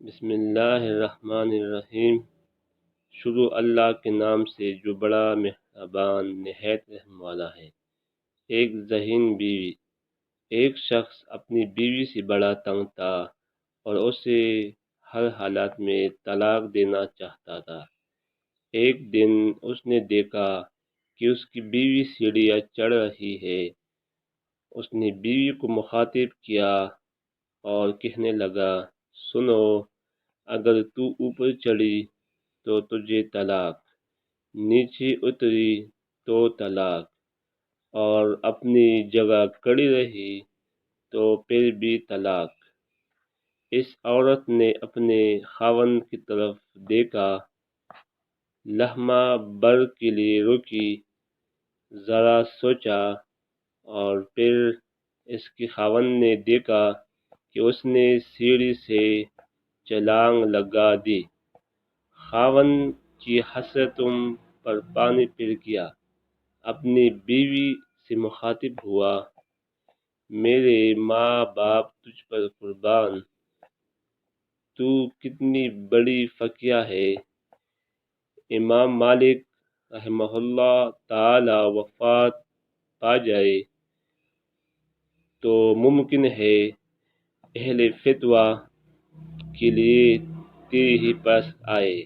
بسم اللہ الرحمن الرحیم۔ شروع اللہ کے نام سے جو بڑا مہربان نہایت رحم والا ہے۔ ایک ذہین بیوی۔ ایک شخص اپنی بیوی سے بڑا تنگ تھا اور اسے ہر حالت میں طلاق دینا چاہتا تھا۔ ایک دن اس نے دیکھا کہ اس کی بیوی سیڑھیاں چڑھ رہی ہے۔ اس نے بیوی کو مخاطب کیا اور کہنے لگا، سنو، اگر تو اوپر چڑھی تو تجھے طلاق، نیچے اتری تو طلاق، اور اپنی جگہ کھڑی رہی تو پھر بھی طلاق۔ اس عورت نے اپنے خاوند کی طرف دیکھا، لمحہ بھر کے لیے رکی، ذرا سوچا، اور پھر اس کے خاوند نے دیکھا کہ اس نے سیڑھی سے چھلانگ لگا دی۔ خاوند کی حسرتوں پر پانی پھر گیا۔ اپنی بیوی سے مخاطب ہوا، میرے ماں باپ تجھ پر قربان، تو کتنی بڑی فقیہ ہے۔ امام مالک رحمہ اللہ تعالی وفات پا جائے تو ممکن ہے اہل فتویٰ کے لیے تیرے ہی پاس آئے۔